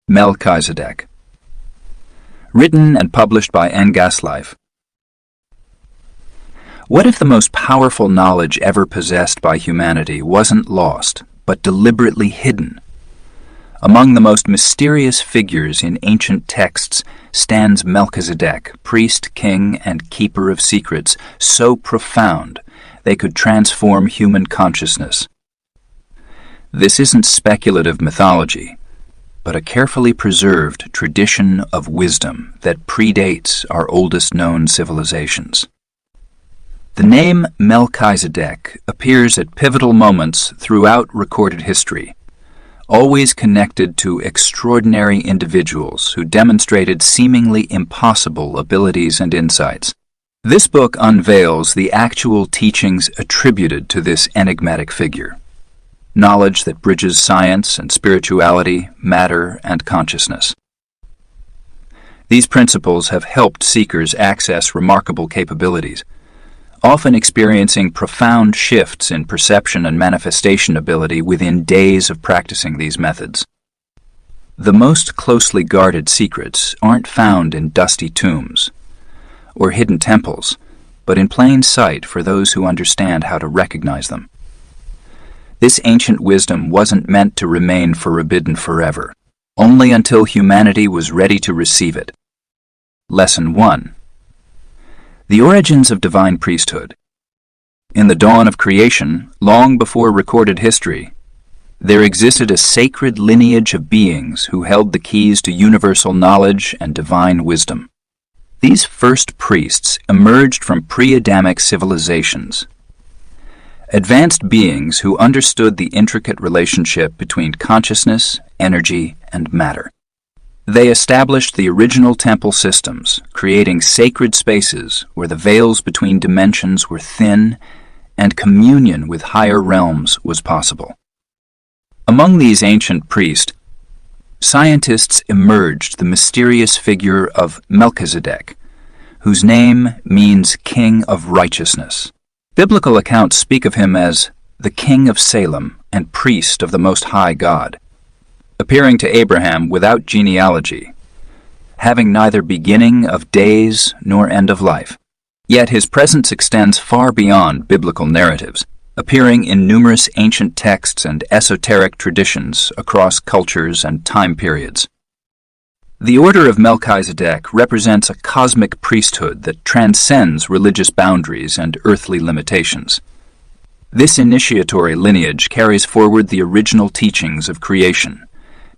Melkisedek. Written and published by Life. What if the most powerful knowledge ever possessed by humanity wasn't lost, but deliberately hidden? Among the most mysterious figures in ancient texts stands Melkisedek, priest, king, and keeper of secrets, so profound they could transform human consciousness. This isn't speculative mythology, but a carefully preserved tradition of wisdom that predates our oldest known civilizations. The name Melkisedek appears at pivotal moments throughout recorded history, always connected to extraordinary individuals who demonstrated seemingly impossible abilities and insights. This book unveils the actual teachings attributed to this enigmatic figure. Knowledge that bridges science and spirituality, matter and consciousness. These principles have helped seekers access remarkable capabilities, often experiencing profound shifts in perception and manifestation ability within days of practicing these methods. The most closely guarded secrets aren't found in dusty tombs or hidden temples, but in plain sight for those who understand how to recognize them. This ancient wisdom wasn't meant to remain forbidden forever, only until humanity was ready to receive it. Lesson 1. The origins of divine priesthood. In the dawn of creation, long before recorded history, there existed a sacred lineage of beings who held the keys to universal knowledge and divine wisdom. These first priests emerged from pre-Adamic civilizations, advanced beings who understood the intricate relationship between consciousness, energy, and matter. They established the original temple systems, creating sacred spaces where the veils between dimensions were thin and communion with higher realms was possible. Among these ancient priests, scientists emerged the mysterious figure of Melkisedek, whose name means King of Righteousness. Biblical accounts speak of him as the King of Salem and priest of the Most High God, appearing to Abraham without genealogy, having neither beginning of days nor end of life. Yet his presence extends far beyond biblical narratives, appearing in numerous ancient texts and esoteric traditions across cultures and time periods. The Order of Melkisedek represents a cosmic priesthood that transcends religious boundaries and earthly limitations. This initiatory lineage carries forward the original teachings of creation,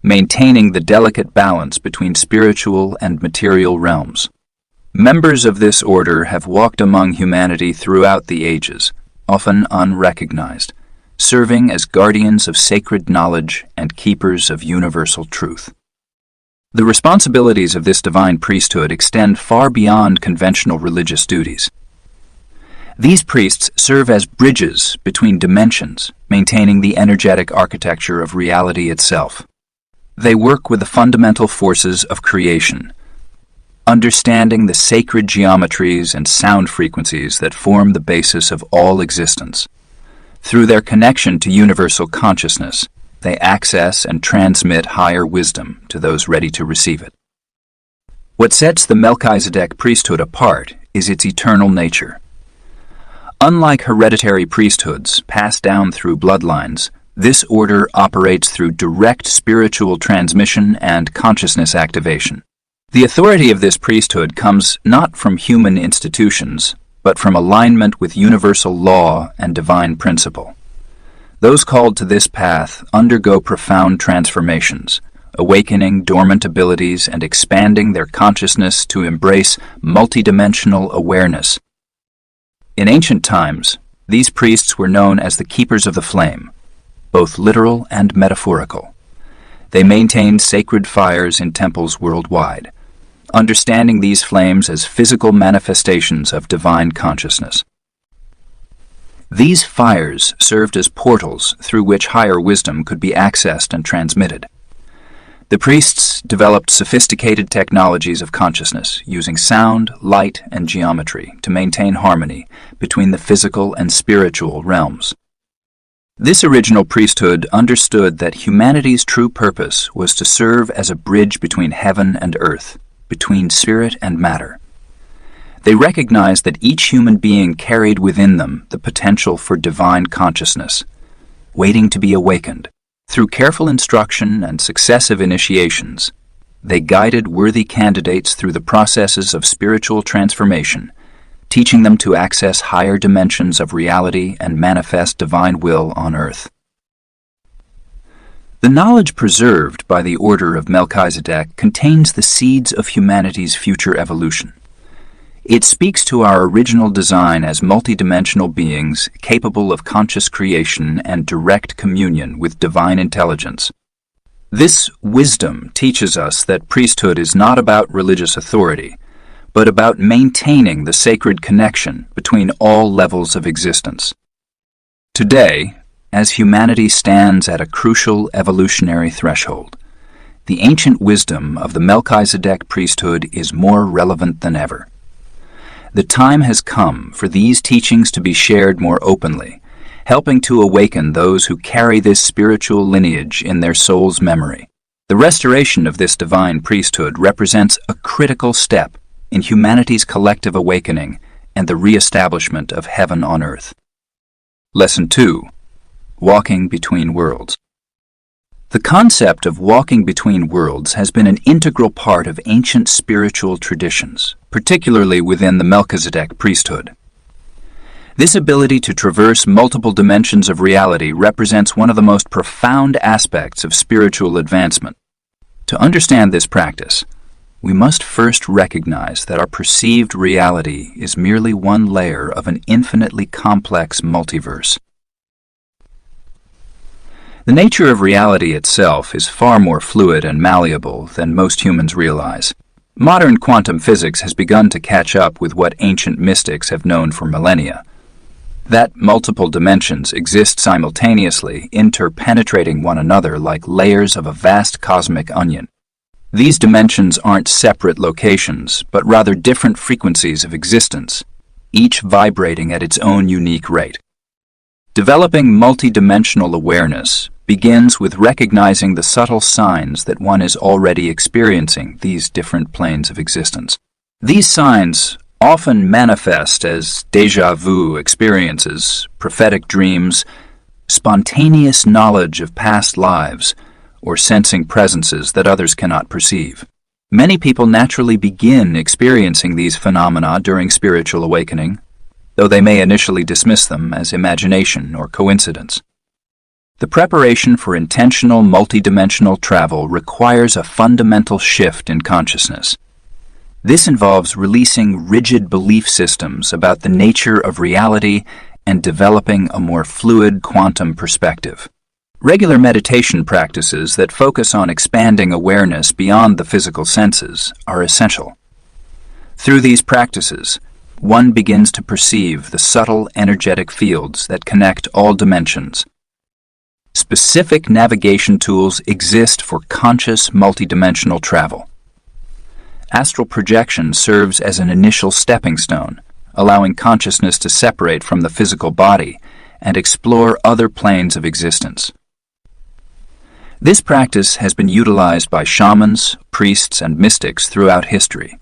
maintaining the delicate balance between spiritual and material realms. Members of this order have walked among humanity throughout the ages, often unrecognized, serving as guardians of sacred knowledge and keepers of universal truth. The responsibilities of this divine priesthood extend far beyond conventional religious duties. These priests serve as bridges between dimensions, maintaining the energetic architecture of reality itself. They work with the fundamental forces of creation, understanding the sacred geometries and sound frequencies that form the basis of all existence. Through their connection to universal consciousness, they access and transmit higher wisdom to those ready to receive it. What sets the Melkisedek priesthood apart is its eternal nature. Unlike hereditary priesthoods passed down through bloodlines, this order operates through direct spiritual transmission and consciousness activation. The authority of this priesthood comes not from human institutions, but from alignment with universal law and divine principle. Those called to this path undergo profound transformations, awakening dormant abilities and expanding their consciousness to embrace multidimensional awareness. In ancient times, these priests were known as the Keepers of the Flame, both literal and metaphorical. They maintained sacred fires in temples worldwide, understanding these flames as physical manifestations of divine consciousness. These fires served as portals through which higher wisdom could be accessed and transmitted. The priests developed sophisticated technologies of consciousness using sound, light, and geometry to maintain harmony between the physical and spiritual realms. This original priesthood understood that humanity's true purpose was to serve as a bridge between heaven and earth, between spirit and matter. They recognized that each human being carried within them the potential for divine consciousness, waiting to be awakened. Through careful instruction and successive initiations, they guided worthy candidates through the processes of spiritual transformation, teaching them to access higher dimensions of reality and manifest divine will on earth. The knowledge preserved by the order of Melkisedek contains the seeds of humanity's future evolution. It speaks to our original design as multidimensional beings capable of conscious creation and direct communion with divine intelligence. This wisdom teaches us that priesthood is not about religious authority, but about maintaining the sacred connection between all levels of existence. Today, as humanity stands at a crucial evolutionary threshold, the ancient wisdom of the Melkisedek priesthood is more relevant than ever. The time has come for these teachings to be shared more openly, helping to awaken those who carry this spiritual lineage in their soul's memory. The restoration of this divine priesthood represents a critical step in humanity's collective awakening and the re-establishment of heaven on earth. Lesson 2. Walking between worlds. The concept of walking between worlds has been an integral part of ancient spiritual traditions, particularly within the Melkisedek priesthood. This ability to traverse multiple dimensions of reality represents one of the most profound aspects of spiritual advancement. To understand this practice, we must first recognize that our perceived reality is merely one layer of an infinitely complex multiverse. The nature of reality itself is far more fluid and malleable than most humans realize. Modern quantum physics has begun to catch up with what ancient mystics have known for millennia. That multiple dimensions exist simultaneously, interpenetrating one another like layers of a vast cosmic onion. These dimensions aren't separate locations, but rather different frequencies of existence, each vibrating at its own unique rate. Developing multidimensional awareness begins with recognizing the subtle signs that one is already experiencing these different planes of existence. These signs often manifest as déjà vu experiences, prophetic dreams, spontaneous knowledge of past lives, or sensing presences that others cannot perceive. Many people naturally begin experiencing these phenomena during spiritual awakening, though they may initially dismiss them as imagination or coincidence. The preparation for intentional multidimensional travel requires a fundamental shift in consciousness. This involves releasing rigid belief systems about the nature of reality and developing a more fluid quantum perspective. Regular meditation practices that focus on expanding awareness beyond the physical senses are essential. Through these practices, one begins to perceive the subtle energetic fields that connect all dimensions. Specific navigation tools exist for conscious multidimensional travel. Astral projection serves as an initial stepping stone, allowing consciousness to separate from the physical body and explore other planes of existence. This practice has been utilized by shamans, priests, and mystics throughout history.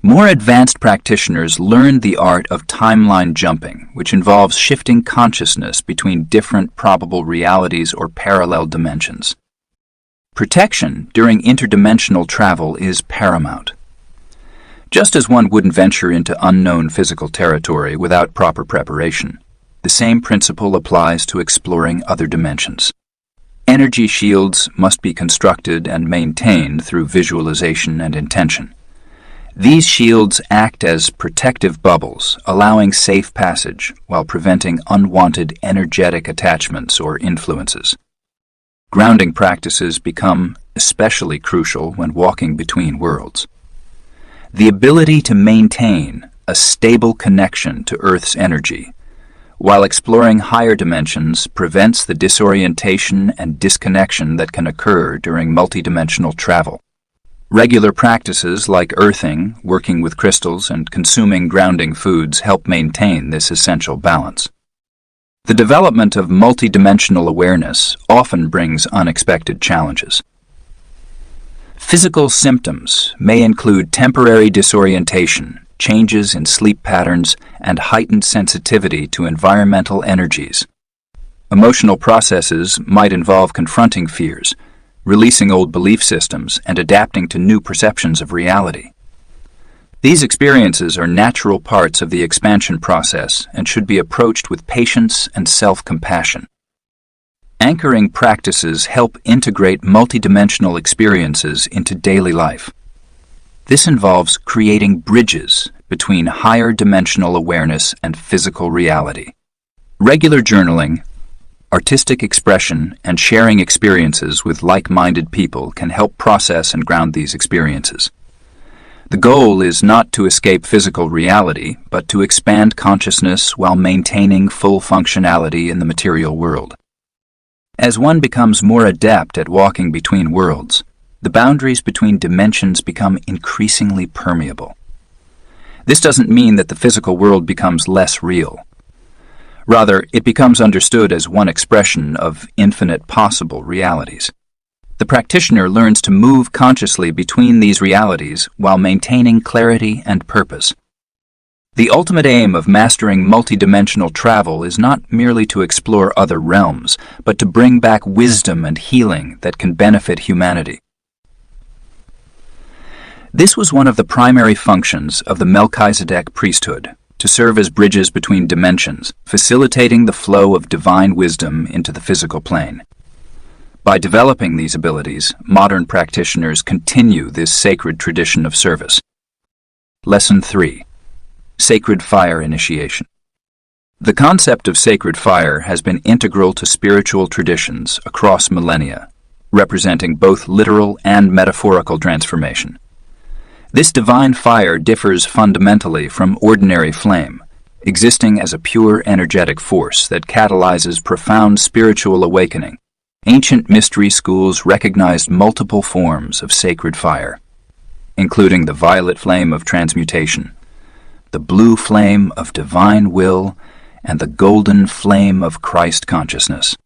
More advanced practitioners learned the art of timeline jumping, which involves shifting consciousness between different probable realities or parallel dimensions. Protection during interdimensional travel is paramount. Just as one wouldn't venture into unknown physical territory without proper preparation, the same principle applies to exploring other dimensions. Energy shields must be constructed and maintained through visualization and intention. These shields act as protective bubbles, allowing safe passage while preventing unwanted energetic attachments or influences. Grounding practices become especially crucial when walking between worlds. The ability to maintain a stable connection to Earth's energy while exploring higher dimensions prevents the disorientation and disconnection that can occur during multidimensional travel. Regular practices like earthing, working with crystals, and consuming grounding foods help maintain this essential balance. The development of multidimensional awareness often brings unexpected challenges. Physical symptoms may include temporary disorientation, changes in sleep patterns, and heightened sensitivity to environmental energies. Emotional processes might involve confronting fears, releasing old belief systems, and adapting to new perceptions of reality. These experiences are natural parts of the expansion process and should be approached with patience and self-compassion. Anchoring practices help integrate multidimensional experiences into daily life. This involves creating bridges between higher dimensional awareness and physical reality. Regular journaling, artistic expression, and sharing experiences with like-minded people can help process and ground these experiences. The goal is not to escape physical reality, but to expand consciousness while maintaining full functionality in the material world. As one becomes more adept at walking between worlds, the boundaries between dimensions become increasingly permeable. This doesn't mean that the physical world becomes less real. Rather, it becomes understood as one expression of infinite possible realities. The practitioner learns to move consciously between these realities while maintaining clarity and purpose. The ultimate aim of mastering multidimensional travel is not merely to explore other realms, but to bring back wisdom and healing that can benefit humanity. This was one of the primary functions of the Melkisedek priesthood, to serve as bridges between dimensions, facilitating the flow of divine wisdom into the physical plane. By developing these abilities, modern practitioners continue this sacred tradition of service. Lesson 3. Sacred Fire Initiation. The concept of sacred fire has been integral to spiritual traditions across millennia, representing both literal and metaphorical transformation. This divine fire differs fundamentally from ordinary flame, existing as a pure energetic force that catalyzes profound spiritual awakening. Ancient mystery schools recognized multiple forms of sacred fire, including the violet flame of transmutation, the blue flame of divine will, and the golden flame of Christ consciousness.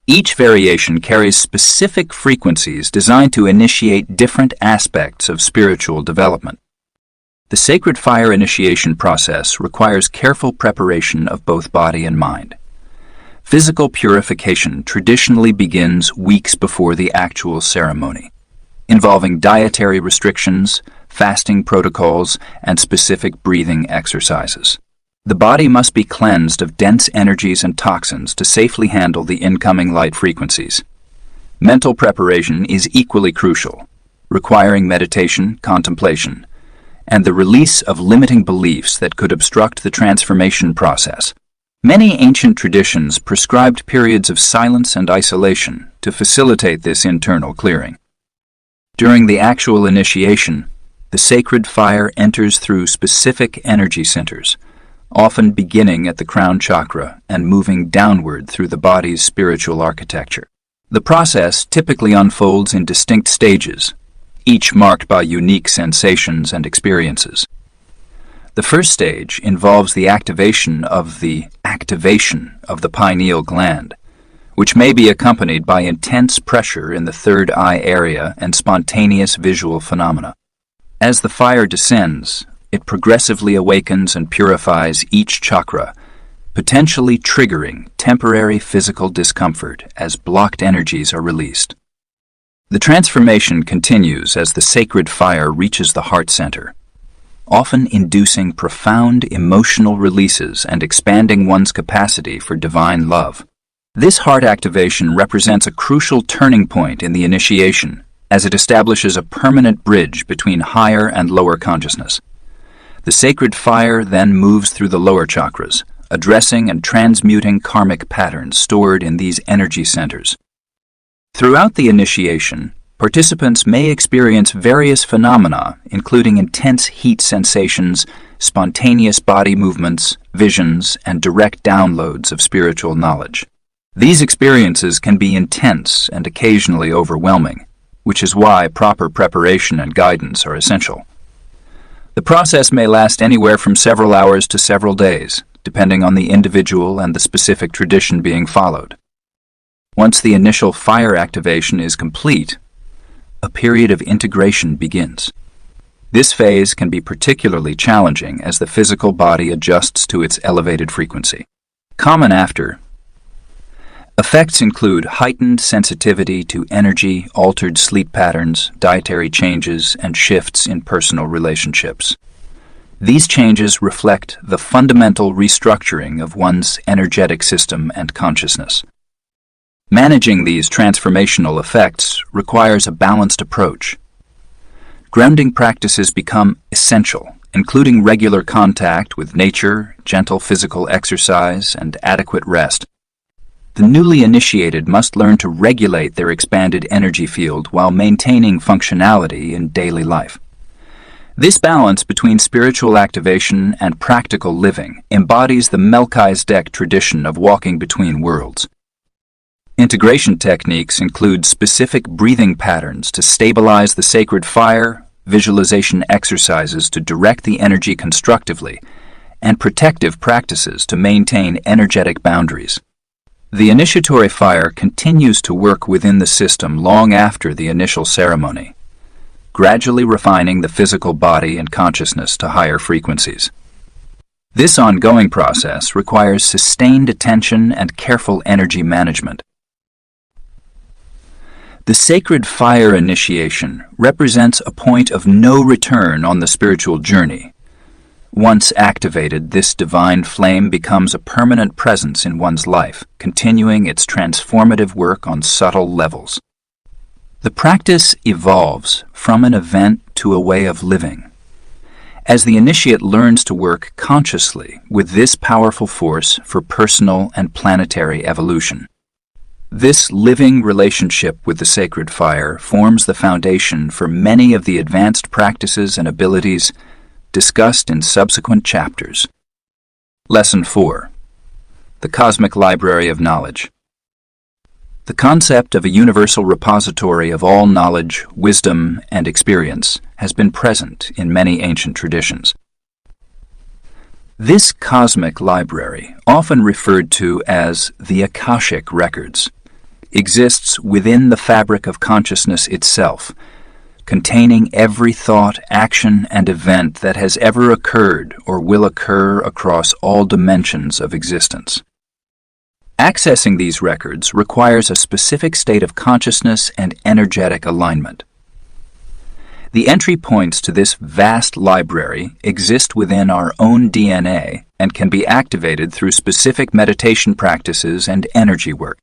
Each variation carries specific frequencies designed to initiate different aspects of spiritual development. The sacred fire initiation process requires careful preparation of both body and mind. Physical purification traditionally begins weeks before the actual ceremony, involving dietary restrictions, fasting protocols, and specific breathing exercises. The body must be cleansed of dense energies and toxins to safely handle the incoming light frequencies. Mental preparation is equally crucial, requiring meditation, contemplation, and the release of limiting beliefs that could obstruct the transformation process. Many ancient traditions prescribed periods of silence and isolation to facilitate this internal clearing. During the actual initiation, the sacred fire enters through specific energy centers, often beginning at the crown chakra and moving downward through the body's spiritual architecture. The process typically unfolds in distinct stages, each marked by unique sensations and experiences. The first stage involves the activation of the pineal gland, which may be accompanied by intense pressure in the third eye area and spontaneous visual phenomena. As the fire descends, it progressively awakens and purifies each chakra, potentially triggering temporary physical discomfort as blocked energies are released. The transformation continues as the sacred fire reaches the heart center, often inducing profound emotional releases and expanding one's capacity for divine love. This heart activation represents a crucial turning point in the initiation, as it establishes a permanent bridge between higher and lower consciousness. The sacred fire then moves through the lower chakras, addressing and transmuting karmic patterns stored in these energy centers. Throughout the initiation, participants may experience various phenomena, including intense heat sensations, spontaneous body movements, visions, and direct downloads of spiritual knowledge. These experiences can be intense and occasionally overwhelming, which is why proper preparation and guidance are essential. The process may last anywhere from several hours to several days, depending on the individual and the specific tradition being followed. Once the initial fire activation is complete, a period of integration begins. This phase can be particularly challenging as the physical body adjusts to its elevated frequency. Common after effects include heightened sensitivity to energy, altered sleep patterns, dietary changes, and shifts in personal relationships. These changes reflect the fundamental restructuring of one's energetic system and consciousness. Managing these transformational effects requires a balanced approach. Grounding practices become essential, including regular contact with nature, gentle physical exercise, and adequate rest. The newly initiated must learn to regulate their expanded energy field while maintaining functionality in daily life. This balance between spiritual activation and practical living embodies the Melkisedek tradition of walking between worlds. Integration techniques include specific breathing patterns to stabilize the sacred fire, visualization exercises to direct the energy constructively, and protective practices to maintain energetic boundaries. The initiatory fire continues to work within the system long after the initial ceremony, gradually refining the physical body and consciousness to higher frequencies. This ongoing process requires sustained attention and careful energy management. The sacred fire initiation represents a point of no return on the spiritual journey. Once activated, this divine flame becomes a permanent presence in one's life, continuing its transformative work on subtle levels. The practice evolves from an event to a way of living. As the initiate learns to work consciously with this powerful force for personal and planetary evolution. This living relationship with the sacred fire forms the foundation for many of the advanced practices and abilities discussed in subsequent chapters. Lesson 4. The Cosmic Library of Knowledge. The concept of a universal repository of all knowledge, wisdom, and experience has been present in many ancient traditions. This cosmic library, often referred to as the Akashic Records, exists within the fabric of consciousness itself, containing every thought, action, and event that has ever occurred or will occur across all dimensions of existence. Accessing these records requires a specific state of consciousness and energetic alignment. The entry points to this vast library exist within our own DNA and can be activated through specific meditation practices and energy work.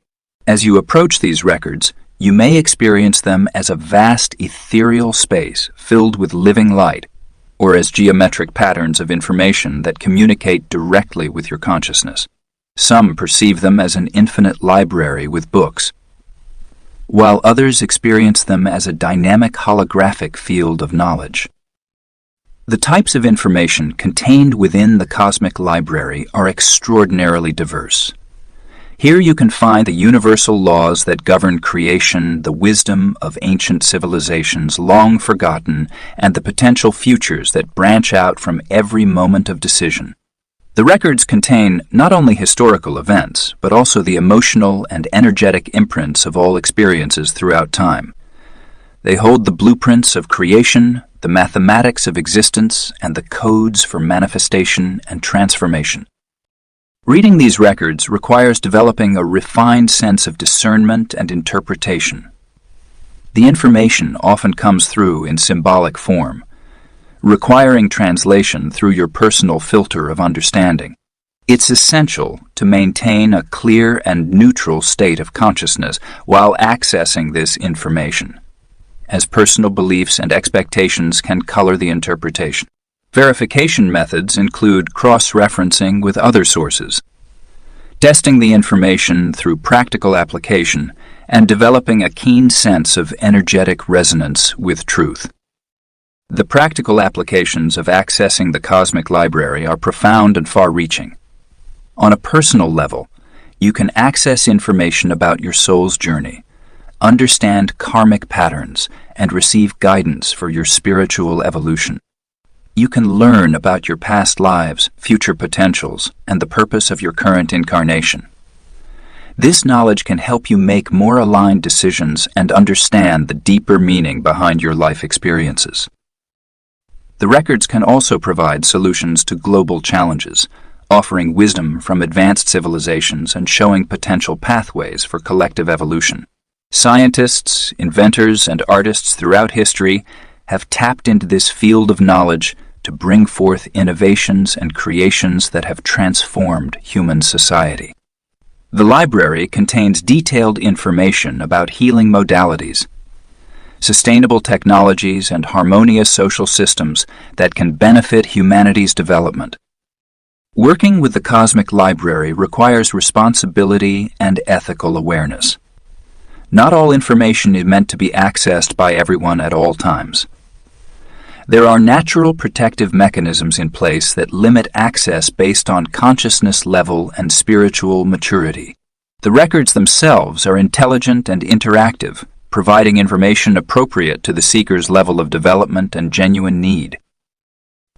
As you approach these records, you may experience them as a vast ethereal space filled with living light, or as geometric patterns of information that communicate directly with your consciousness. Some perceive them as an infinite library with books, while others experience them as a dynamic holographic field of knowledge. The types of information contained within the cosmic library are extraordinarily diverse. Here you can find the universal laws that govern creation, the wisdom of ancient civilizations long forgotten, and the potential futures that branch out from every moment of decision. The records contain not only historical events, but also the emotional and energetic imprints of all experiences throughout time. They hold the blueprints of creation, the mathematics of existence, and the codes for manifestation and transformation. Reading these records requires developing a refined sense of discernment and interpretation. The information often comes through in symbolic form, requiring translation through your personal filter of understanding. It's essential to maintain a clear and neutral state of consciousness while accessing this information, as personal beliefs and expectations can color the interpretation. Verification methods include cross-referencing with other sources, testing the information through practical application, and developing a keen sense of energetic resonance with truth. The practical applications of accessing the cosmic library are profound and far-reaching. On a personal level, you can access information about your soul's journey, understand karmic patterns, and receive guidance for your spiritual evolution. you can learn about your past lives, future potentials, and the purpose of your current incarnation. This knowledge can help you make more aligned decisions and understand the deeper meaning behind your life experiences. The records can also provide solutions to global challenges, offering wisdom from advanced civilizations and showing potential pathways for collective evolution. Scientists, inventors, and artists throughout history have tapped into this field of knowledge to bring forth innovations and creations that have transformed human society. The library contains detailed information about healing modalities, sustainable technologies, and harmonious social systems that can benefit humanity's development. Working with the cosmic library requires responsibility and ethical awareness. Not all information is meant to be accessed by everyone at all times. There are natural protective mechanisms in place that limit access based on consciousness level and spiritual maturity. The records themselves are intelligent and interactive, providing information appropriate to the seeker's level of development and genuine need.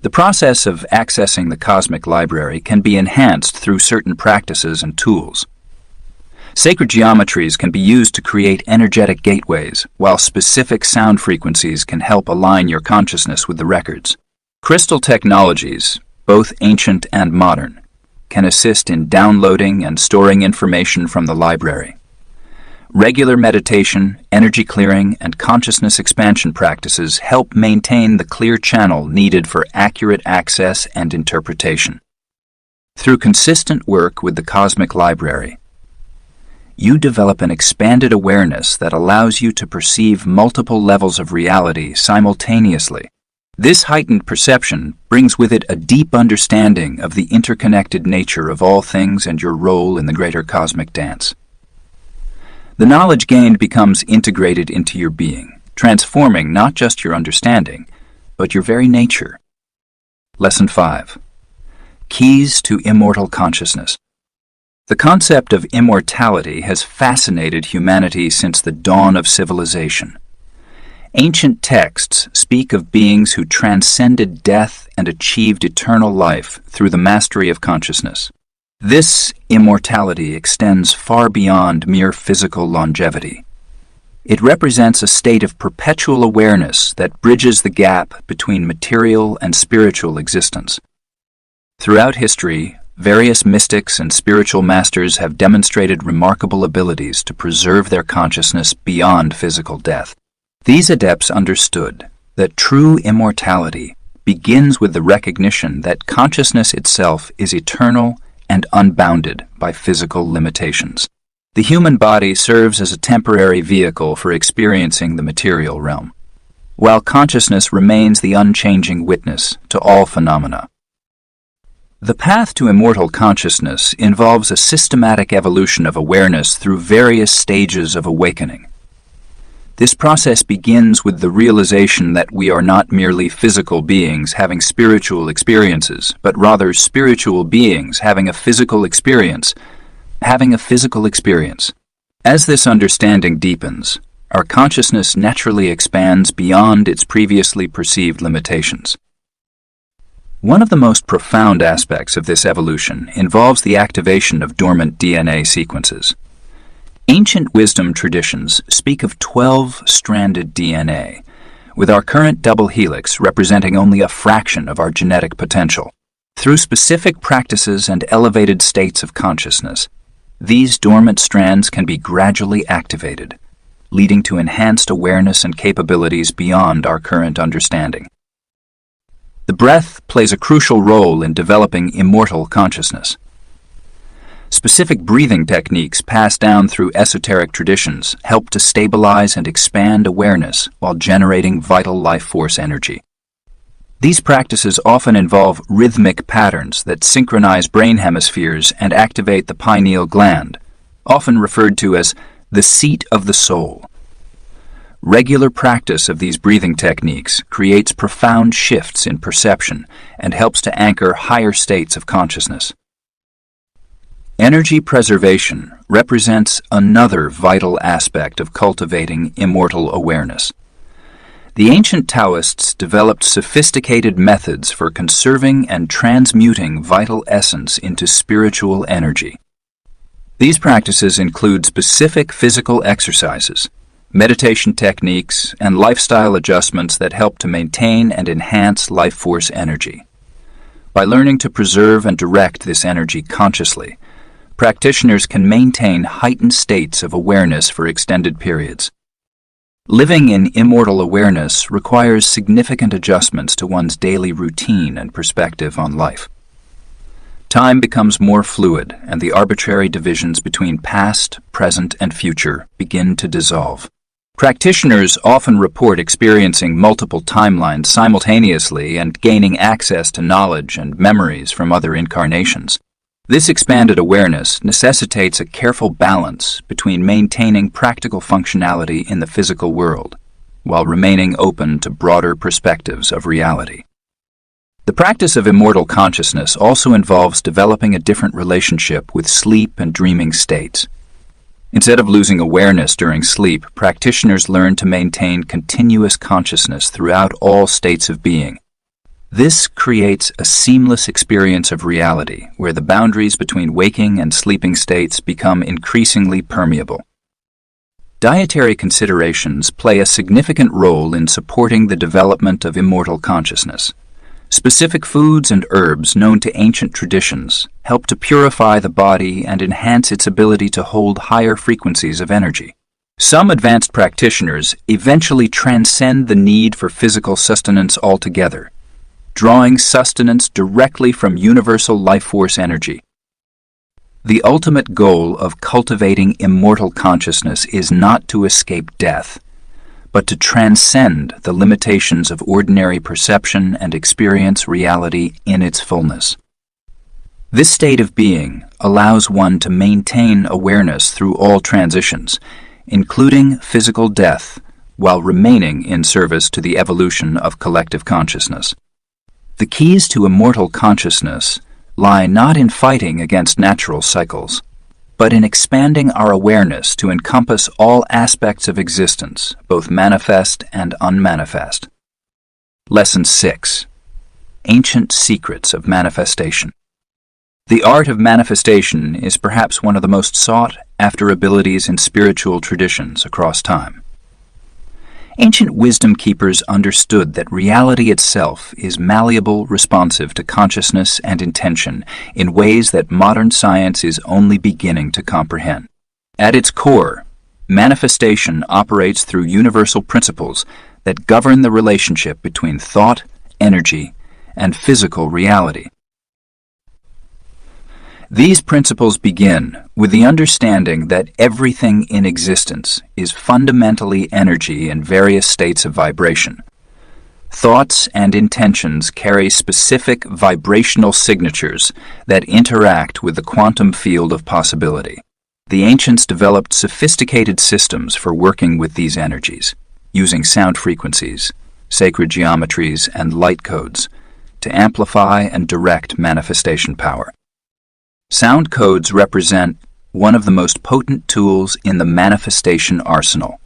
The process of accessing the cosmic library can be enhanced through certain practices and tools. Sacred geometries can be used to create energetic gateways, while specific sound frequencies can help align your consciousness with the records. Crystal technologies, both ancient and modern, can assist in downloading and storing information from the library. Regular meditation, energy clearing, and consciousness expansion practices help maintain the clear channel needed for accurate access and interpretation. Through consistent work with the cosmic library, you develop an expanded awareness that allows you to perceive multiple levels of reality simultaneously. This heightened perception brings with it a deep understanding of the interconnected nature of all things and your role in the greater cosmic dance. The knowledge gained becomes integrated into your being, transforming not just your understanding, but your very nature. Lesson 5. Keys to Immortal Consciousness. The concept of immortality has fascinated humanity since the dawn of civilization. Ancient texts speak of beings who transcended death and achieved eternal life through the mastery of consciousness. This immortality extends far beyond mere physical longevity. It represents a state of perpetual awareness that bridges the gap between material and spiritual existence. Throughout history, various mystics and spiritual masters have demonstrated remarkable abilities to preserve their consciousness beyond physical death. These adepts understood that true immortality begins with the recognition that consciousness itself is eternal and unbounded by physical limitations. The human body serves as a temporary vehicle for experiencing the material realm, while consciousness remains the unchanging witness to all phenomena. The path to immortal consciousness involves a systematic evolution of awareness through various stages of awakening. This process begins with the realization that we are not merely physical beings having spiritual experiences, but rather spiritual beings having a physical experience. As this understanding deepens, our consciousness naturally expands beyond its previously perceived limitations. One of the most profound aspects of this evolution involves the activation of dormant DNA sequences. Ancient wisdom traditions speak of 12-stranded DNA, with our current double helix representing only a fraction of our genetic potential. Through specific practices and elevated states of consciousness, these dormant strands can be gradually activated, leading to enhanced awareness and capabilities beyond our current understanding. The breath plays a crucial role in developing immortal consciousness. Specific breathing techniques passed down through esoteric traditions help to stabilize and expand awareness while generating vital life force energy. These practices often involve rhythmic patterns that synchronize brain hemispheres and activate the pineal gland, often referred to as the seat of the soul. Regular practice of these breathing techniques creates profound shifts in perception and helps to anchor higher states of consciousness. Energy preservation represents another vital aspect of cultivating immortal awareness. The ancient Taoists developed sophisticated methods for conserving and transmuting vital essence into spiritual energy. These practices include specific physical exercises, meditation techniques, and lifestyle adjustments that help to maintain and enhance life force energy. By learning to preserve and direct this energy consciously, practitioners can maintain heightened states of awareness for extended periods. Living in immortal awareness requires significant adjustments to one's daily routine and perspective on life. Time becomes more fluid, and the arbitrary divisions between past, present, and future begin to dissolve. Practitioners often report experiencing multiple timelines simultaneously and gaining access to knowledge and memories from other incarnations. This expanded awareness necessitates a careful balance between maintaining practical functionality in the physical world while remaining open to broader perspectives of reality. The practice of immortal consciousness also involves developing a different relationship with sleep and dreaming states. Instead of losing awareness during sleep, practitioners learn to maintain continuous consciousness throughout all states of being. This creates a seamless experience of reality, where the boundaries between waking and sleeping states become increasingly permeable. Dietary considerations play a significant role in supporting the development of immortal consciousness. Specific foods and herbs known to ancient traditions help to purify the body and enhance its ability to hold higher frequencies of energy. Some advanced practitioners eventually transcend the need for physical sustenance altogether, drawing sustenance directly from universal life force energy. The ultimate goal of cultivating immortal consciousness is not to escape death, but to transcend the limitations of ordinary perception and experience reality in its fullness. This state of being allows one to maintain awareness through all transitions, including physical death, while remaining in service to the evolution of collective consciousness. The keys to immortal consciousness lie not in fighting against natural cycles, but in expanding our awareness to encompass all aspects of existence, both manifest and unmanifest. Lesson 6. Ancient Secrets of Manifestation. The art of manifestation is perhaps one of the most sought-after abilities in spiritual traditions across time. Ancient wisdom keepers understood that reality itself is malleable, responsive to consciousness and intention in ways that modern science is only beginning to comprehend. At its core, manifestation operates through universal principles that govern the relationship between thought, energy, and physical reality. These principles begin with the understanding that everything in existence is fundamentally energy in various states of vibration. Thoughts and intentions carry specific vibrational signatures that interact with the quantum field of possibility. The ancients developed sophisticated systems for working with these energies, using sound frequencies, sacred geometries, and light codes to amplify and direct manifestation power. Sound codes represent one of the most potent tools in the manifestation arsenal.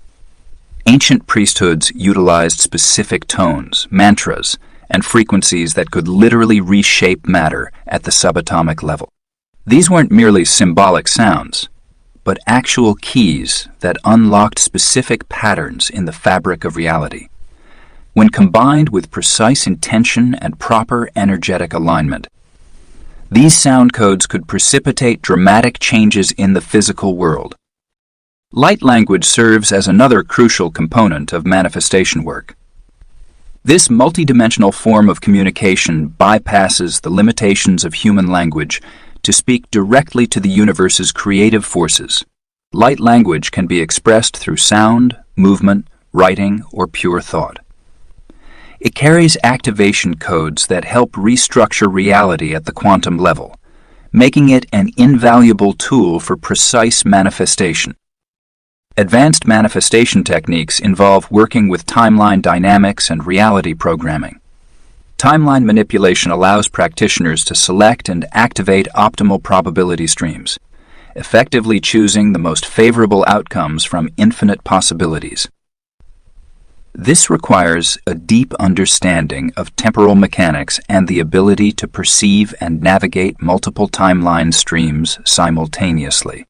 Ancient priesthoods utilized specific tones, mantras, and frequencies that could literally reshape matter at the subatomic level. These weren't merely symbolic sounds, but actual keys that unlocked specific patterns in the fabric of reality. When combined with precise intention and proper energetic alignment, these sound codes could precipitate dramatic changes in the physical world. Light language serves as another crucial component of manifestation work. This multidimensional form of communication bypasses the limitations of human language to speak directly to the universe's creative forces. Light language can be expressed through sound, movement, writing, or pure thought. It carries activation codes that help restructure reality at the quantum level, making it an invaluable tool for precise manifestation. Advanced manifestation techniques involve working with timeline dynamics and reality programming. Timeline manipulation allows practitioners to select and activate optimal probability streams, effectively choosing the most favorable outcomes from infinite possibilities. This requires a deep understanding of temporal mechanics and the ability to perceive and navigate multiple timeline streams simultaneously.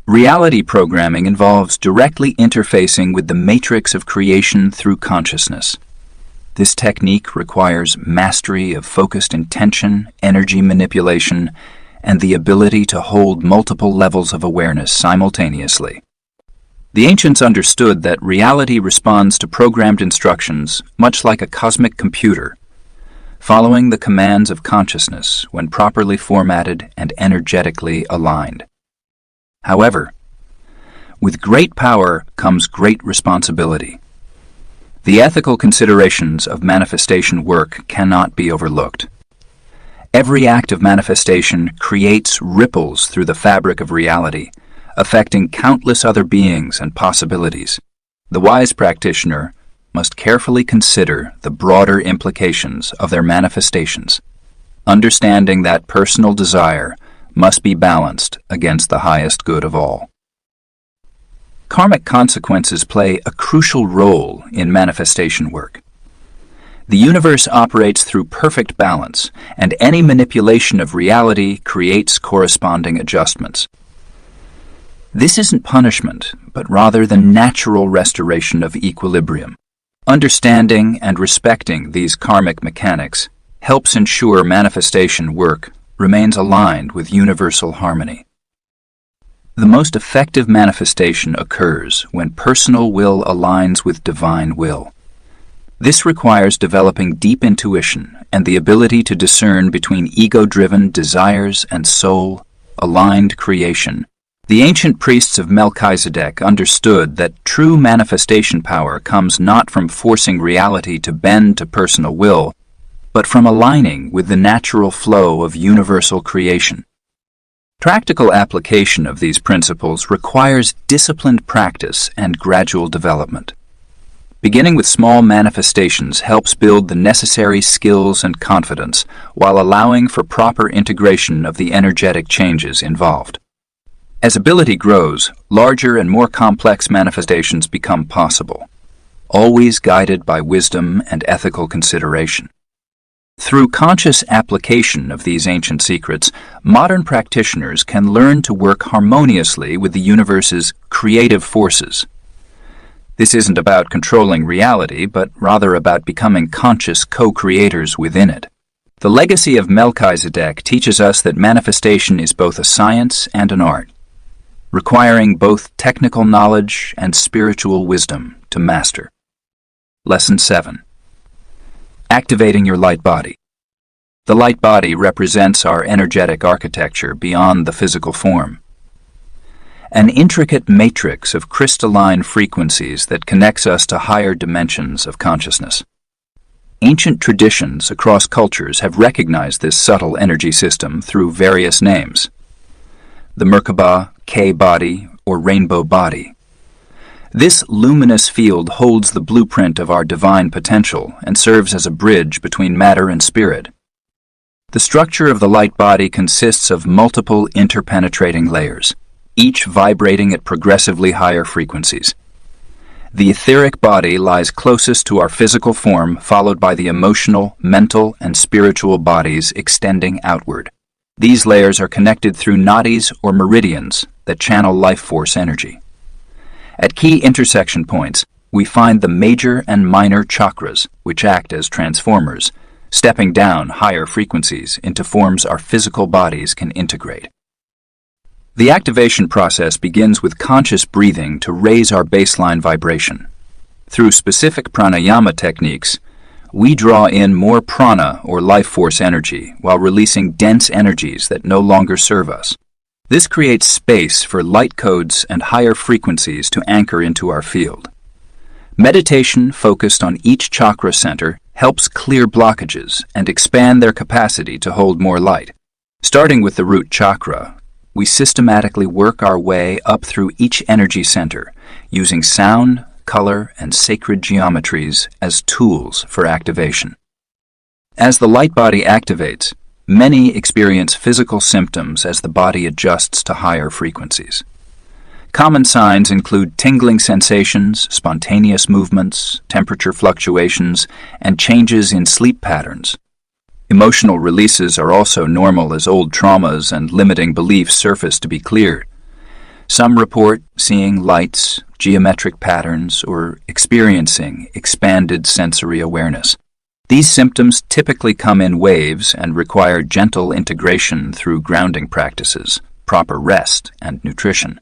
Reality programming involves directly interfacing with the matrix of creation through consciousness. This technique requires mastery of focused intention, energy manipulation, and the ability to hold multiple levels of awareness simultaneously. The ancients understood that reality responds to programmed instructions much like a cosmic computer, following the commands of consciousness when properly formatted and energetically aligned. However, with great power comes great responsibility. The ethical considerations of manifestation work cannot be overlooked. Every act of manifestation creates ripples through the fabric of reality, affecting countless other beings and possibilities. The wise practitioner must carefully consider the broader implications of their manifestations, understanding that personal desire must be balanced against the highest good of all. Karmic consequences play a crucial role in manifestation work. The universe operates through perfect balance, and any manipulation of reality creates corresponding adjustments. This isn't punishment, but rather the natural restoration of equilibrium. Understanding and respecting these karmic mechanics helps ensure manifestation work remains aligned with universal harmony. The most effective manifestation occurs when personal will aligns with divine will. This requires developing deep intuition and the ability to discern between ego-driven desires and soul-aligned creation. The ancient priests of Melkisedek understood that true manifestation power comes not from forcing reality to bend to personal will, but from aligning with the natural flow of universal creation. Practical application of these principles requires disciplined practice and gradual development. Beginning with small manifestations helps build the necessary skills and confidence while allowing for proper integration of the energetic changes involved. As ability grows, larger and more complex manifestations become possible, always guided by wisdom and ethical consideration. Through conscious application of these ancient secrets, modern practitioners can learn to work harmoniously with the universe's creative forces. This isn't about controlling reality, but rather about becoming conscious co-creators within it. The legacy of Melkisedek teaches us that manifestation is both a science and an art, requiring both technical knowledge and spiritual wisdom to master. Lesson 7. Activating your light body. The light body represents our energetic architecture beyond the physical form. An intricate matrix of crystalline frequencies that connects us to higher dimensions of consciousness. Ancient traditions across cultures have recognized this subtle energy system through various names. The Merkaba, K-body, or rainbow body. This luminous field holds the blueprint of our divine potential and serves as a bridge between matter and spirit. The structure of the light body consists of multiple interpenetrating layers, each vibrating at progressively higher frequencies. The etheric body lies closest to our physical form, followed by the emotional, mental, and spiritual bodies extending outward. These layers are connected through nadis or meridians that channel life force energy. At key intersection points, we find the major and minor chakras, which act as transformers, stepping down higher frequencies into forms our physical bodies can integrate. The activation process begins with conscious breathing to raise our baseline vibration. Through specific pranayama techniques, we draw in more prana or life force energy while releasing dense energies that no longer serve us. This creates space for light codes and higher frequencies to anchor into our field. Meditation focused on each chakra center helps clear blockages and expand their capacity to hold more light. Starting with the root chakra, we systematically work our way up through each energy center, using sound, color, and sacred geometries as tools for activation. As the light body activates, many experience physical symptoms as the body adjusts to higher frequencies. Common signs include tingling sensations, spontaneous movements, temperature fluctuations, and changes in sleep patterns. Emotional releases are also normal as old traumas and limiting beliefs surface to be cleared. Some report seeing lights, geometric patterns, or experiencing expanded sensory awareness. These symptoms typically come in waves and require gentle integration through grounding practices, proper rest, and nutrition.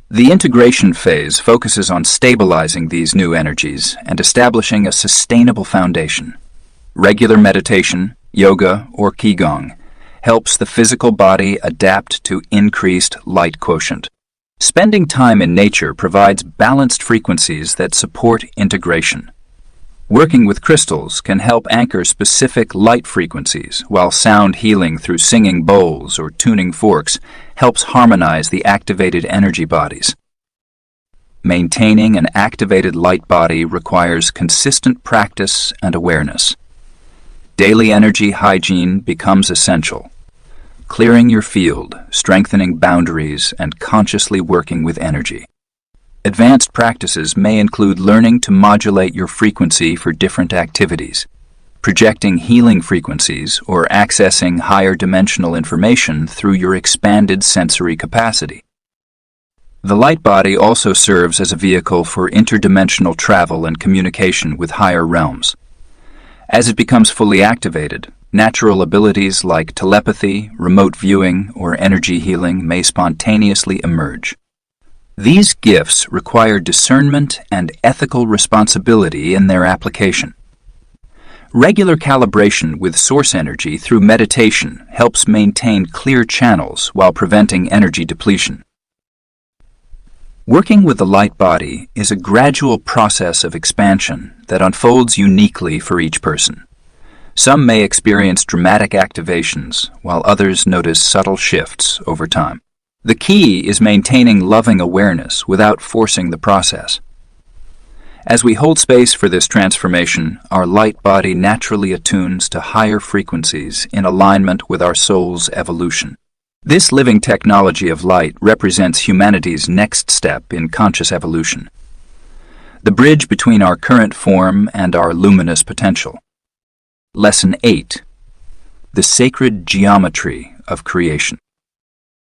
The integration phase focuses on stabilizing these new energies and establishing a sustainable foundation. Regular meditation, yoga, or qigong helps the physical body adapt to increased light quotient. Spending time in nature provides balanced frequencies that support integration. Working with crystals can help anchor specific light frequencies, while sound healing through singing bowls or tuning forks helps harmonize the activated energy bodies. Maintaining an activated light body requires consistent practice and awareness. Daily energy hygiene becomes essential. Clearing your field, strengthening boundaries, and consciously working with energy. Advanced practices may include learning to modulate your frequency for different activities, projecting healing frequencies, or accessing higher dimensional information through your expanded sensory capacity. The light body also serves as a vehicle for interdimensional travel and communication with higher realms. As it becomes fully activated, natural abilities like telepathy, remote viewing, or energy healing may spontaneously emerge. These gifts require discernment and ethical responsibility in their application. Regular calibration with source energy through meditation helps maintain clear channels while preventing energy depletion. Working with the light body is a gradual process of expansion that unfolds uniquely for each person. Some may experience dramatic activations, while others notice subtle shifts over time. The key is maintaining loving awareness without forcing the process. As we hold space for this transformation, our light body naturally attunes to higher frequencies in alignment with our soul's evolution. This living technology of light represents humanity's next step in conscious evolution, the bridge between our current form and our luminous potential. Lesson 8. The Sacred Geometry of Creation.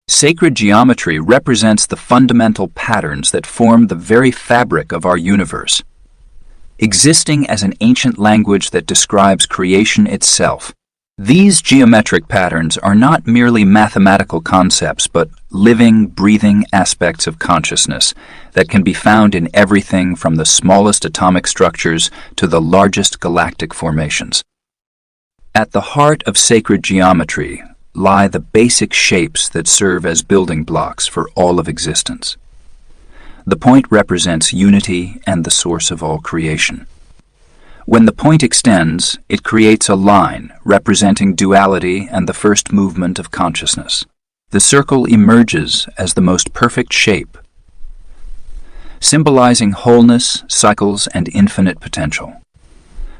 Sacred geometry represents the fundamental patterns that form the very fabric of our universe. Existing as an ancient language that describes creation itself, these geometric patterns are not merely mathematical concepts, but living, breathing aspects of consciousness that can be found in everything from the smallest atomic structures to the largest galactic formations. At the heart of sacred geometry lie the basic shapes that serve as building blocks for all of existence. The point represents unity and the source of all creation. When the point extends, it creates a line representing duality and the first movement of consciousness. The circle emerges as the most perfect shape, symbolizing wholeness, cycles, and infinite potential.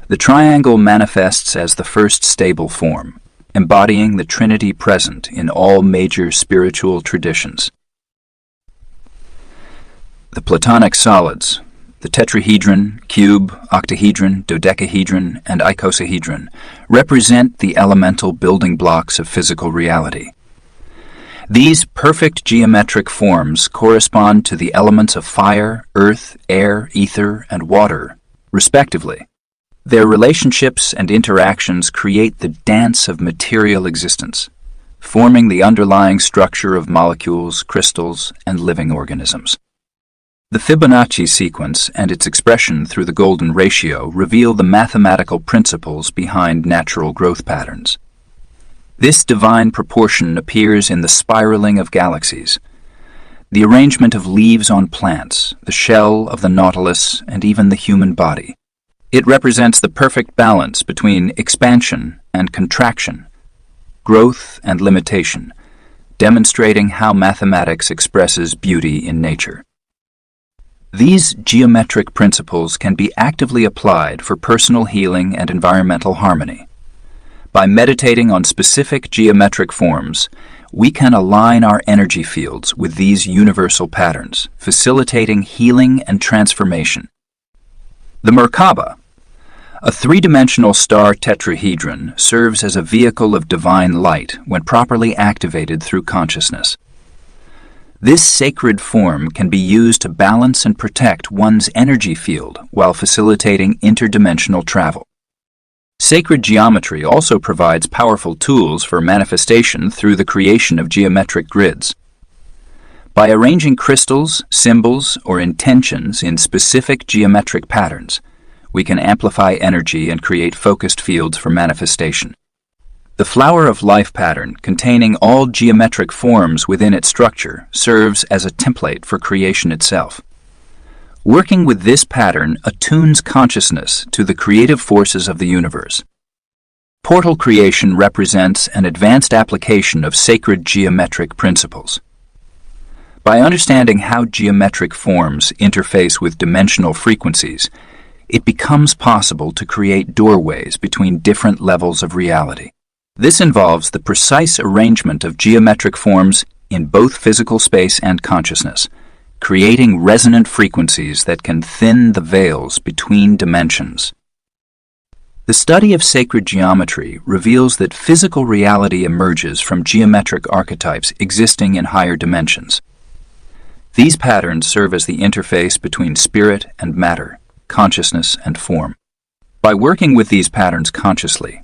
The triangle manifests as the first stable form, embodying the Trinity present in all major spiritual traditions. The Platonic solids, the tetrahedron, cube, octahedron, dodecahedron, and icosahedron, represent the elemental building blocks of physical reality. These perfect geometric forms correspond to the elements of fire, earth, air, ether, and water, respectively. Their relationships and interactions create the dance of material existence, forming the underlying structure of molecules, crystals, and living organisms. The Fibonacci sequence and its expression through the golden ratio reveal the mathematical principles behind natural growth patterns. This divine proportion appears in the spiraling of galaxies, the arrangement of leaves on plants, the shell of the nautilus, and even the human body. It represents the perfect balance between expansion and contraction, growth and limitation, demonstrating how mathematics expresses beauty in nature. These geometric principles can be actively applied for personal healing and environmental harmony. By meditating on specific geometric forms, we can align our energy fields with these universal patterns, facilitating healing and transformation. The Merkaba, a three-dimensional star tetrahedron, serves as a vehicle of divine light when properly activated through consciousness. This sacred form can be used to balance and protect one's energy field while facilitating interdimensional travel. Sacred geometry also provides powerful tools for manifestation through the creation of geometric grids. By arranging crystals, symbols, or intentions in specific geometric patterns, we can amplify energy and create focused fields for manifestation. The flower of life pattern, containing all geometric forms within its structure, serves as a template for creation itself. Working with this pattern attunes consciousness to the creative forces of the universe. Portal creation represents an advanced application of sacred geometric principles. By understanding how geometric forms interface with dimensional frequencies, it becomes possible to create doorways between different levels of reality. This involves the precise arrangement of geometric forms in both physical space and consciousness, creating resonant frequencies that can thin the veils between dimensions. The study of sacred geometry reveals that physical reality emerges from geometric archetypes existing in higher dimensions. These patterns serve as the interface between spirit and matter, consciousness and form. By working with these patterns consciously,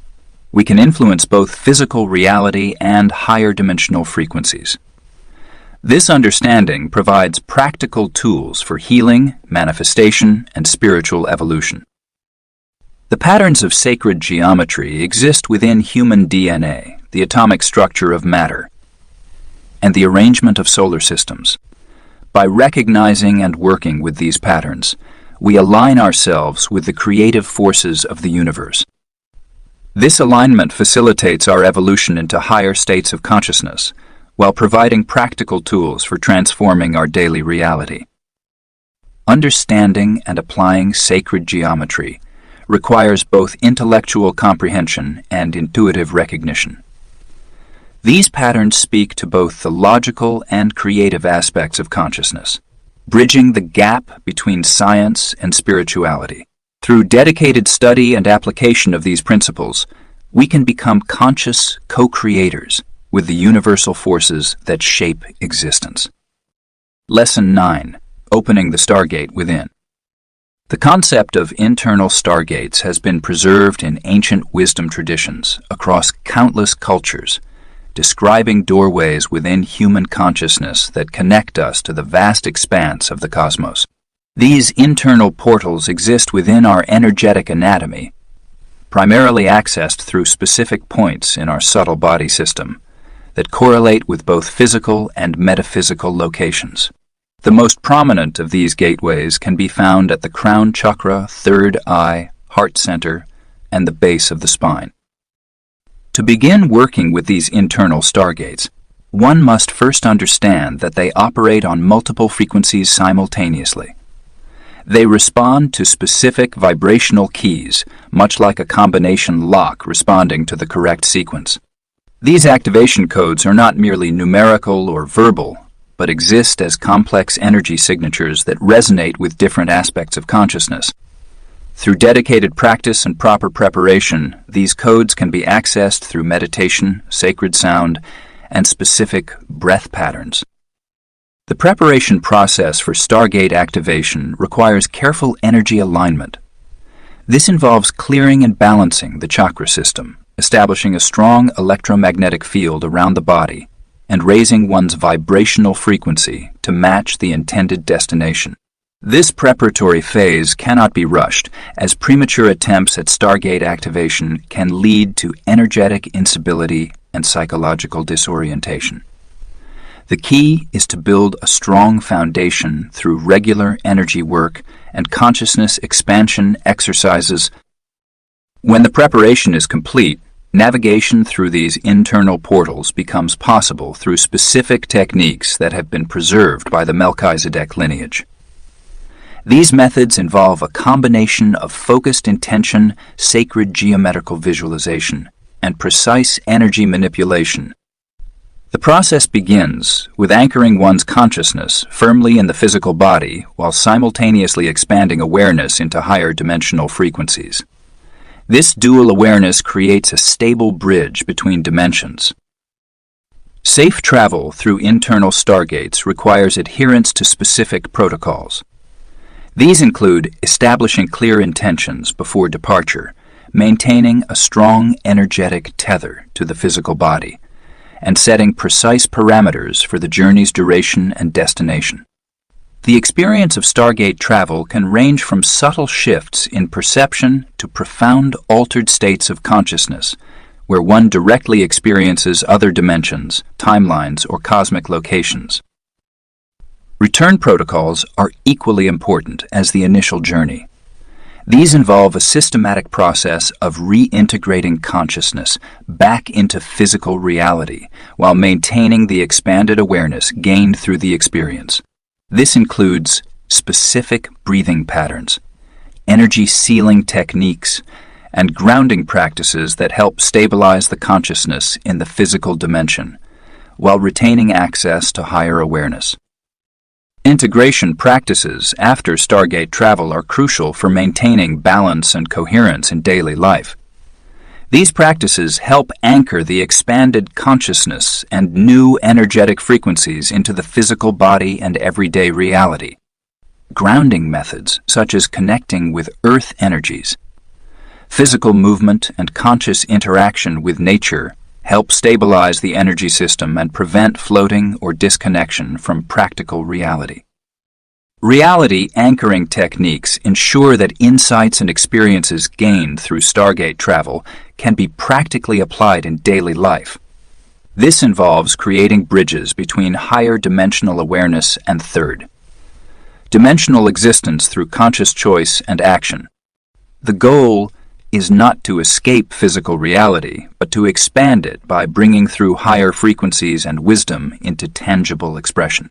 we can influence both physical reality and higher dimensional frequencies. This understanding provides practical tools for healing, manifestation, and spiritual evolution. The patterns of sacred geometry exist within human DNA, the atomic structure of matter, and the arrangement of solar systems. By recognizing and working with these patterns, we align ourselves with the creative forces of the universe. This alignment facilitates our evolution into higher states of consciousness, while providing practical tools for transforming our daily reality. Understanding and applying sacred geometry requires both intellectual comprehension and intuitive recognition. These patterns speak to both the logical and creative aspects of consciousness, bridging the gap between science and spirituality. Through dedicated study and application of these principles, we can become conscious co-creators with the universal forces that shape existence. Lesson 9. Opening the Stargate Within. The concept of internal stargates has been preserved in ancient wisdom traditions across countless cultures, describing doorways within human consciousness that connect us to the vast expanse of the cosmos. These internal portals exist within our energetic anatomy, primarily accessed through specific points in our subtle body system that correlate with both physical and metaphysical locations. The most prominent of these gateways can be found at the crown chakra, third eye, heart center, and the base of the spine. To begin working with these internal stargates, one must first understand that they operate on multiple frequencies simultaneously. They respond to specific vibrational keys, much like a combination lock responding to the correct sequence. These activation codes are not merely numerical or verbal, but exist as complex energy signatures that resonate with different aspects of consciousness. Through dedicated practice and proper preparation, these codes can be accessed through meditation, sacred sound, and specific breath patterns. The preparation process for Stargate activation requires careful energy alignment. This involves clearing and balancing the chakra system, establishing a strong electromagnetic field around the body, and raising one's vibrational frequency to match the intended destination. This preparatory phase cannot be rushed, as premature attempts at Stargate activation can lead to energetic instability and psychological disorientation. The key is to build a strong foundation through regular energy work and consciousness expansion exercises. When the preparation is complete, navigation through these internal portals becomes possible through specific techniques that have been preserved by the Melkisedek lineage. These methods involve a combination of focused intention, sacred geometrical visualization, and precise energy manipulation. The process begins with anchoring one's consciousness firmly in the physical body while simultaneously expanding awareness into higher dimensional frequencies. This dual awareness creates a stable bridge between dimensions. Safe travel through internal stargates requires adherence to specific protocols. These include establishing clear intentions before departure, maintaining a strong energetic tether to the physical body, and setting precise parameters for the journey's duration and destination. The experience of stargate travel can range from subtle shifts in perception to profound altered states of consciousness, where one directly experiences other dimensions, timelines, or cosmic locations. Return protocols are equally important as the initial journey. These involve a systematic process of reintegrating consciousness back into physical reality while maintaining the expanded awareness gained through the experience. This includes specific breathing patterns, energy sealing techniques, and grounding practices that help stabilize the consciousness in the physical dimension while retaining access to higher awareness. Integration practices after stargate travel are crucial for maintaining balance and coherence in daily life. These practices help anchor the expanded consciousness and new energetic frequencies into the physical body and everyday reality. Grounding methods, such as connecting with earth energies, physical movement, and conscious interaction with nature, help stabilize the energy system and prevent floating or disconnection from practical reality. Reality anchoring techniques ensure that insights and experiences gained through stargate travel can be practically applied in daily life. This involves creating bridges between higher dimensional awareness and third dimensional existence through conscious choice and action. The goal is not to escape physical reality, but to expand it by bringing through higher frequencies and wisdom into tangible expression.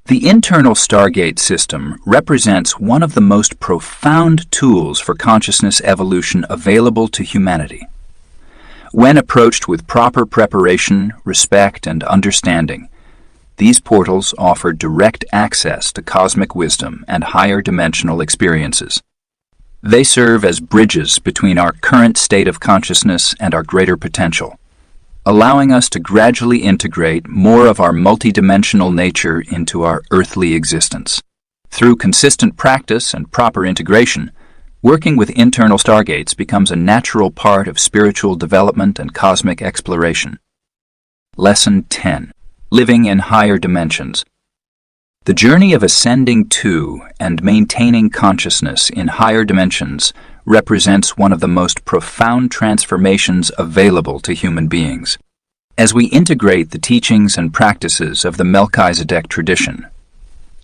The internal stargate system represents one of the most profound tools for consciousness evolution available to humanity. When approached with proper preparation, respect, and understanding, these portals offer direct access to cosmic wisdom and higher dimensional experiences. They serve as bridges between our current state of consciousness and our greater potential, allowing us to gradually integrate more of our multidimensional nature into our earthly existence. Through consistent practice and proper integration, working with internal stargates becomes a natural part of spiritual development and cosmic exploration. Lesson 10. Living in higher dimensions. The journey of ascending to and maintaining consciousness in higher dimensions represents one of the most profound transformations available to human beings. As we integrate the teachings and practices of the Melkisedek tradition,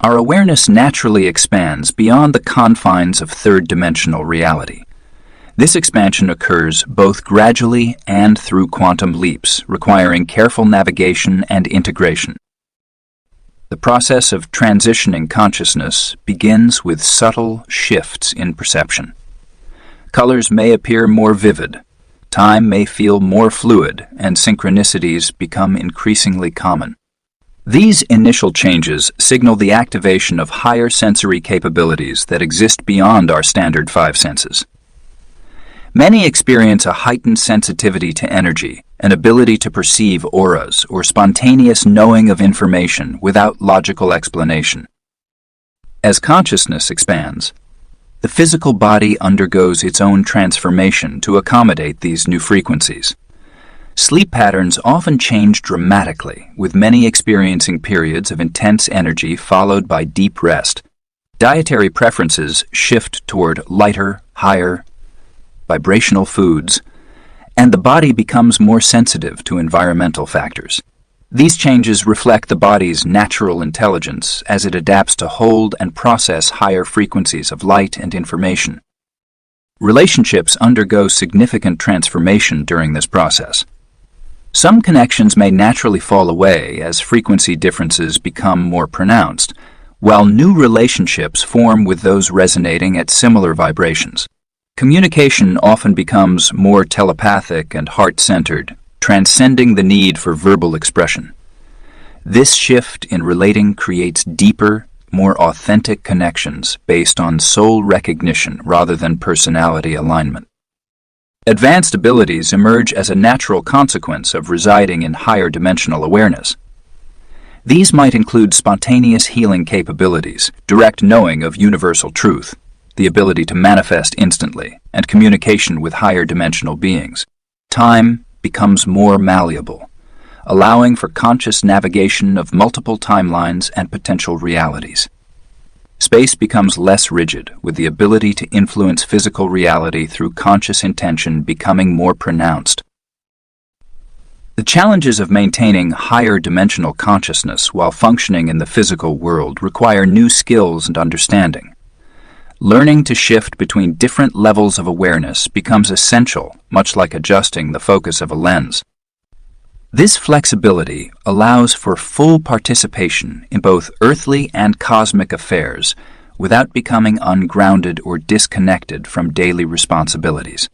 our awareness naturally expands beyond the confines of third-dimensional reality. This expansion occurs both gradually and through quantum leaps, requiring careful navigation and integration. The process of transitioning consciousness begins with subtle shifts in perception. Colors may appear more vivid, time may feel more fluid, and synchronicities become increasingly common. These initial changes signal the activation of higher sensory capabilities that exist beyond our standard five senses. Many experience a heightened sensitivity to energy, an ability to perceive auras, or spontaneous knowing of information without logical explanation. As consciousness expands, the physical body undergoes its own transformation to accommodate these new frequencies. Sleep patterns often change dramatically, with many experiencing periods of intense energy followed by deep rest. Dietary preferences shift toward lighter, higher, vibrational foods, and the body becomes more sensitive to environmental factors. These changes reflect the body's natural intelligence as it adapts to hold and process higher frequencies of light and information. Relationships undergo significant transformation during this process. Some connections may naturally fall away as frequency differences become more pronounced, while new relationships form with those resonating at similar vibrations. Communication often becomes more telepathic and heart-centered, transcending the need for verbal expression. This shift in relating creates deeper, more authentic connections based on soul recognition rather than personality alignment. Advanced abilities emerge as a natural consequence of residing in higher dimensional awareness. These might include spontaneous healing capabilities, direct knowing of universal truth, the ability to manifest instantly, and communication with higher dimensional beings. Time becomes more malleable, allowing for conscious navigation of multiple timelines and potential realities. Space becomes less rigid, with the ability to influence physical reality through conscious intention becoming more pronounced. The challenges of maintaining higher dimensional consciousness while functioning in the physical world require new skills and understanding. Learning to shift between different levels of awareness becomes essential, much like adjusting the focus of a lens. This flexibility allows for full participation in both earthly and cosmic affairs without becoming ungrounded or disconnected from daily responsibilities.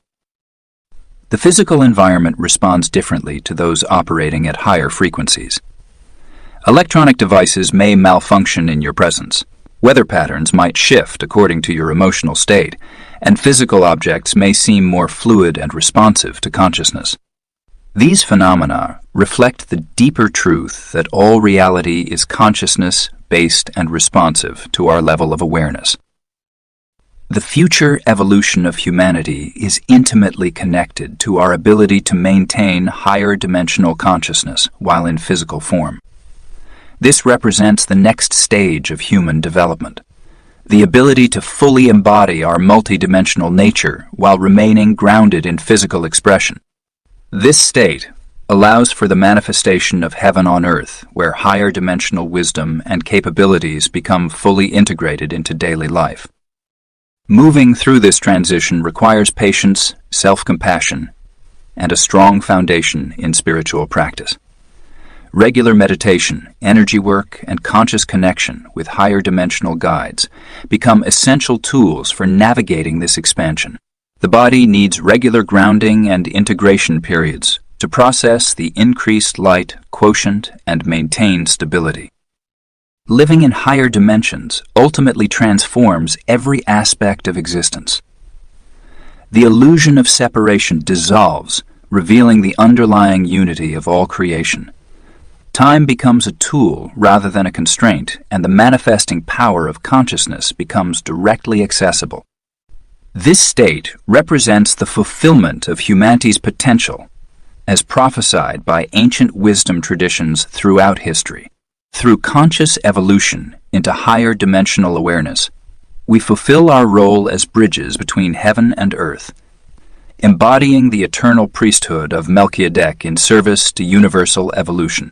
The physical environment responds differently to those operating at higher frequencies. Electronic devices may malfunction in your presence. Weather patterns might shift according to your emotional state, and physical objects may seem more fluid and responsive to consciousness. These phenomena reflect the deeper truth that all reality is consciousness-based and responsive to our level of awareness. The future evolution of humanity is intimately connected to our ability to maintain higher dimensional consciousness while in physical form. This represents the next stage of human development, the ability to fully embody our multidimensional nature while remaining grounded in physical expression. This state allows for the manifestation of heaven on earth, where higher dimensional wisdom and capabilities become fully integrated into daily life. Moving through this transition requires patience, self-compassion, and a strong foundation in spiritual practice. Regular meditation, energy work, and conscious connection with higher dimensional guides become essential tools for navigating this expansion. The body needs regular grounding and integration periods to process the increased light quotient and maintain stability. Living in higher dimensions ultimately transforms every aspect of existence. The illusion of separation dissolves, revealing the underlying unity of all creation. Time becomes a tool rather than a constraint, and the manifesting power of consciousness becomes directly accessible. This state represents the fulfillment of humanity's potential, as prophesied by ancient wisdom traditions throughout history. Through conscious evolution into higher dimensional awareness, we fulfill our role as bridges between heaven and earth, embodying the eternal priesthood of Melkisedek in service to universal evolution.